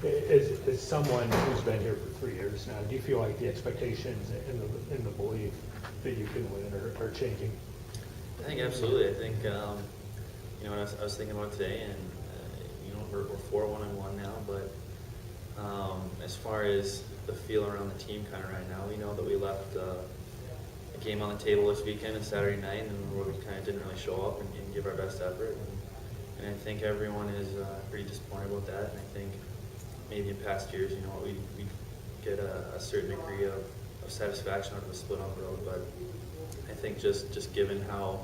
As someone who's been here for 3 years now, do you feel like the expectations and the belief that you can win are changing? I think absolutely. I think what I was thinking about today, and we're 4-1-1 now, but as far as the feel around the team kind of right now, we know that we left a game on the table this weekend, a Saturday night, and where we kind of didn't really show up and give our best effort. And I think everyone is pretty disappointed about that. And I think maybe in past years, we get a certain degree of satisfaction out of a split on the road. But I think just given how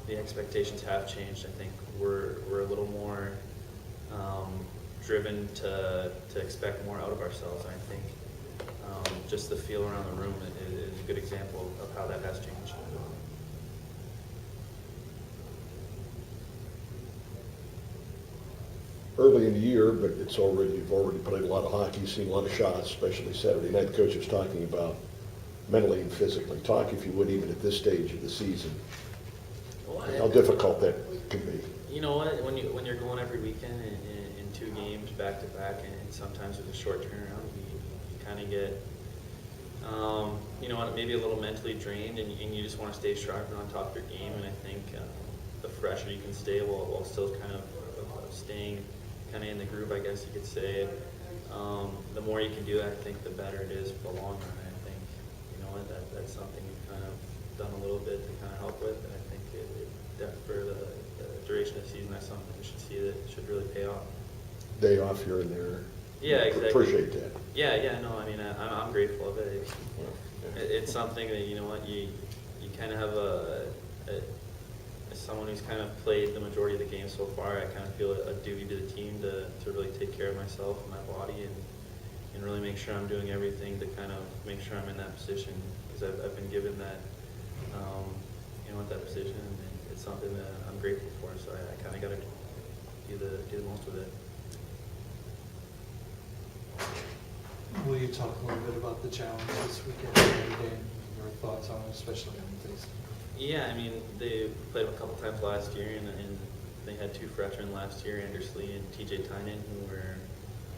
the expectations have changed, I think we're a little more driven to expect more out of ourselves. And I think just the feel around the room is a good example of how that has changed. Early in the year, but you've already played a lot of hockey, seen a lot of shots, especially Saturday night. The coach was talking about mentally and physically. Talk, if you would, even at this stage of the season, how difficult that can be. You know what? When you're going every weekend in 2 games back to back, and sometimes with a short turnaround, you kind of get maybe a little mentally drained, and you just want to stay sharp and on top of your game. And I think the fresher you can stay while still kind of staying kind of in the groove, I guess you could say, the more you can do that, I think the better it is for the long run. And I think that's something we've kind of done a little bit to kind of help with, and I think for the duration of the season, that's something we should see that should really pay off. Day off here and there. Yeah, exactly. Appreciate that. Yeah. No, I mean, I'm grateful of it. It's something that you kind of have as someone who's kind of played the majority of the game so far, I kind of feel a duty to the team to really take care of myself and my body and really make sure I'm doing everything to kind of make sure I'm in that position, because I've been given that that position, and it's something that I'm grateful for. So I kind of got to do the most with it. Will you talk a little bit about the challenge this weekend and your thoughts on it, especially on things? Yeah, I mean, they played a couple times last year, and they had 2 freshmen last year, Anders Lee and TJ Tynan, who were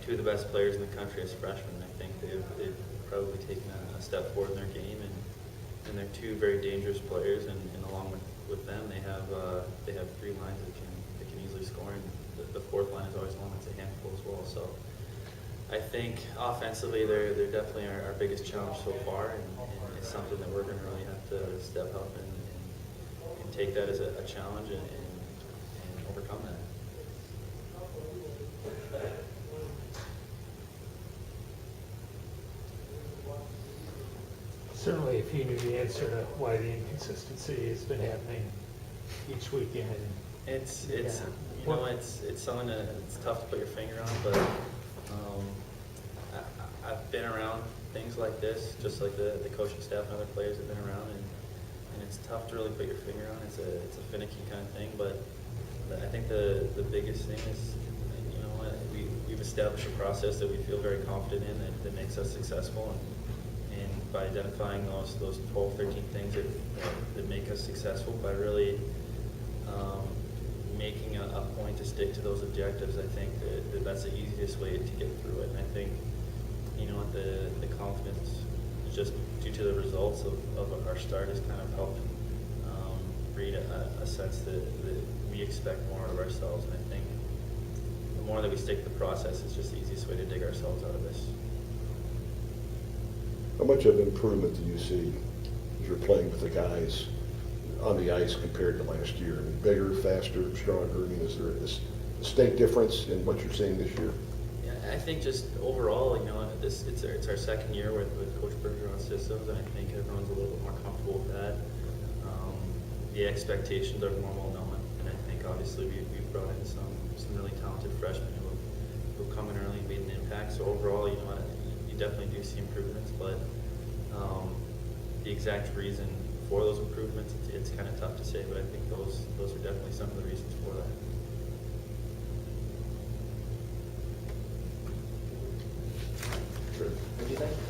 2 of the best players in the country as freshmen. I think they've probably taken a step forward in their game, and they're 2 very dangerous players, and along with them, they have 3 lines that can easily score, and the 4th line is always one that's a handful as well. So I think offensively, they're definitely our biggest challenge so far, and it's something that we're going to really have to step up and take that as a challenge and overcome that. Certainly, if you knew the answer to why the inconsistency has been happening each weekend. It's something that it's tough to put your finger on, but I've been around things like this, just like the coaching staff and other players have been around, and it's tough to really put your finger on. It's a finicky kind of thing, but I think the biggest thing is, we've established a process that we feel very confident in that makes us successful, and by identifying those 12, 13 things that make us successful, by really making a point to stick to those objectives, I think that's the easiest way to get through it. And I think the confidence, just due to the results of our start, has kind of helped breed a sense that we expect more of ourselves. And I think the more that we stick to the process, it's just the easiest way to dig ourselves out of this. How much of improvement do you see as you're playing with the guys on the ice compared to last year? I mean, bigger, faster, stronger? I mean, is there a distinct difference in what you're seeing this year? Yeah, I think just overall, it's our second year with Coach Bergeron's systems, and I think everyone's a little bit more comfortable with that. The expectations are more well known, and I think obviously we've brought in some really talented freshmen who've come in early and made an impact. So overall, you definitely do see improvements, but the exact reason for those improvements, it's kind of tough to say, but I think those are definitely some of the reasons for that. Sure. What do you think?